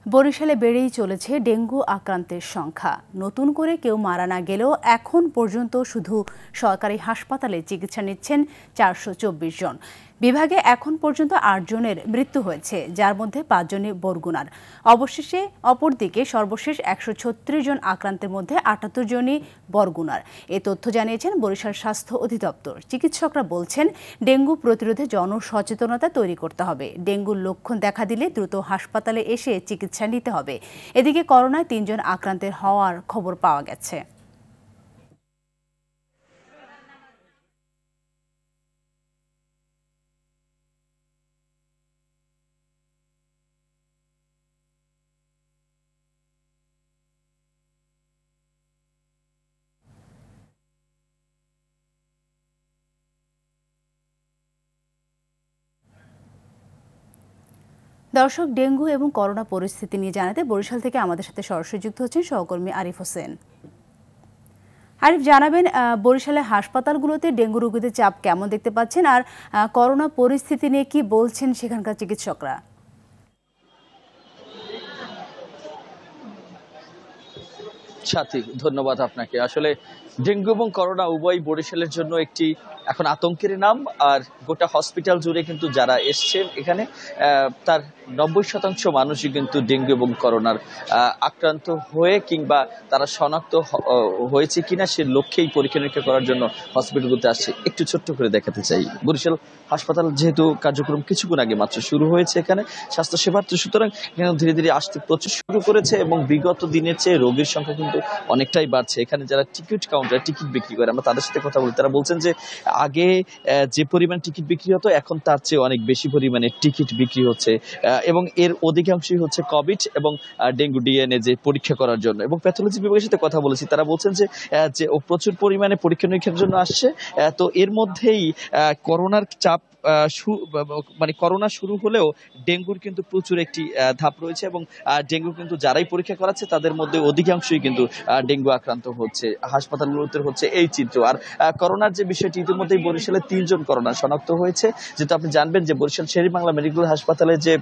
বরিশালে বেড়েই চলেছে ডেঙ্গু আক্রান্তের সংখ্যা। নতুন করে কেউ মারা না গেলেও এখন পর্যন্ত শুধু সরকারি হাসপাতালে চিকিৎসা নিচ্ছেন 424 জন। বিভাগে এখন পর্যন্ত 8 জনের মৃত্যু হয়েছে, যার মধ্যে 5 জনই বরগুনার। অপরদিকে সর্বশেষ 136 জন আক্রান্তের মধ্যে 78 জনই বরগুনার। এ তথ্য জানিয়েছেন বরিশাল স্বাস্থ্য অধিদপ্তর। চিকিৎসকরা বলছেন, ডেঙ্গু প্রতিরোধে জনসচেতনতা তৈরি করতে হবে। ডেঙ্গুর লক্ষণ দেখা দিলে দ্রুত হাসপাতালে এসে চিকিৎসা নিতে হবে। এদিকে করোনায় 3 জন আক্রান্তের হওয়ার খবর পাওয়া গেছে। দর্শক, ডেঙ্গু এবং করোনা পরিস্থিতি নিয়ে জানাতে বরিশাল থেকে আমাদের সাথে সরাসরি যুক্ত হচ্ছেন সহকর্মী আরিফ হোসেন। আরিফ, জানাবেন বরিশালের হাসপাতালগুলোতে ডেঙ্গু রোগীদের চাপ কেমন দেখতে পাচ্ছেন, আর করোনা পরিস্থিতি নিয়ে কি বলছেন সেখানকার চিকিৎসকরা? সাথী, ধন্যবাদ আপনাকে। আসলে ডেঙ্গু এবং করোনা উভয় বরিশালের জন্য একটি এখন আতঙ্কের নাম। আর গোটা হসপিটাল জুড়ে কিন্তু যারা এসছেন এখানে তার 90% মানুষই কিন্তু ডেঙ্গু এবং করোনার আক্রান্ত হয়ে কিংবা তারা শনাক্ত হয়েছে কিনা সে লক্ষ্যেই পরীক্ষা নিরীক্ষা করার জন্য হসপিটালগুলোতে আসছে। একটু ছোট্ট করে দেখাতে চাই, বরিশাল হাসপাতাল যেহেতু কার্যক্রম কিছুক্ষণ আগে মাত্র শুরু হয়েছে এখানে স্বাস্থ্যসেবার, তো সুতরাং এখানে ধীরে ধীরে আসতে প্রচুর শুরু করেছে এবং বিগত দিনের চেয়ে রোগীর সংখ্যা কিন্তু অনেকটাই বাড়ছে। এখানে যারা টিকিট কাউন্টার টিকিট বিক্রি করে আমরা তাদের সাথে কথা বলি, তারা বলছেন যে আগে যে পরিমাণ টিকিট বিক্রি হতো এখন তার চেয়ে অনেক বেশি পরিমাণে টিকিট বিক্রি হচ্ছে এবং এর অধিকাংশই হচ্ছে কোভিড এবং ডেঙ্গু ডিএনএ যে পরীক্ষা করার জন্য। এবং প্যাথোলজি বিভাগের সাথে কথা বলেছি, তারা বলছেন যে প্রচুর পরিমাণে পরীক্ষা নিরীক্ষার জন্য আসছে। তো এর মধ্যেই করোনার চাপ মানে করোনা শুরু হলেও ডেঙ্গুর কিন্তু প্রচুর একটি ধাপ রয়েছে এবং ডেঙ্গু কিন্তু যারাই পরীক্ষা করাচ্ছে তাদের মধ্যে অধিকাংশই কিন্তু ডেঙ্গু আক্রান্ত হচ্ছে। হাসপাতালগুলোতে হচ্ছে এই চিত্র। আর করোনার যে বিষয়টি, ইতিমধ্যেই বরিশালে 3 জন করোনা শনাক্ত হয়েছে। যেটা আপনি জানবেন যে বরিশাল শের-ই-বাংলা মেডিকেল হাসপাতালে যে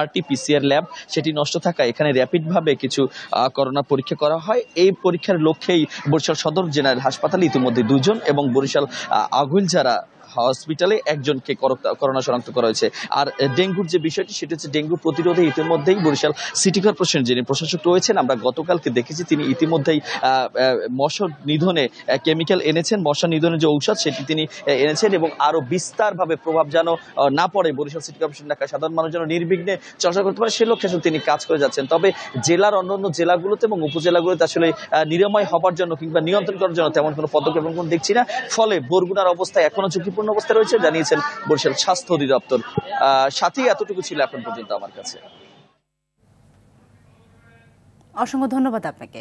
RT-PCR ল্যাব সেটি নষ্ট থাকায় এখানে র্যাপিড ভাবে কিছু করোনা পরীক্ষা করা হয়। এই পরীক্ষার লক্ষ্যেই বরিশাল সদর জেনারেল হাসপাতালে ইতিমধ্যে 2 জন এবং বরিশাল আগুইলঝাড়া হসপিটালে 1 জনকে করোনা শনাক্ত করা হয়েছে। আর ডেঙ্গুর যে বিষয়টি সেটা হচ্ছে ডেঙ্গু প্রতিরোধে ইতিমধ্যেই বরিশাল সিটি কর্পোরেশন যিনি প্রশাসক রয়েছেন, আমরা গতকালকে দেখেছি তিনি ইতিমধ্যেই মশা নিধনে কেমিক্যাল এনেছেন, মশা নিধনের যে ঔষধ সেটি তিনি এনেছেন এবং আরো বিস্তারভাবে প্রভাব যেন না পড়ে বরিশাল সিটি কর্পোরেশন এলাকায় সাধারণ মানুষ যেন নির্বিঘ্নে চলাচল করতে পারে সে লক্ষ্যে আসলে তিনি কাজ করে যাচ্ছেন। তবে জেলার অন্যান্য জেলাগুলোতে এবং উপজেলাগুলোতে আসলে নিরাময় হবার জন্য কিংবা নিয়ন্ত্রণ করার জন্য তেমন কোনো পদক্ষেপ এখন দেখছি না। ফলে বরগুনার অবস্থা এখনো ঝুঁকিপূর্ণ অবস্থা রয়েছে জানিয়েছেন বরিশাল স্বাস্থ্য অধিদপ্তর। সাথে এতটুকু ছিল এখন পর্যন্ত আমার কাছে। অসংখ্য ধন্যবাদ আপনাকে।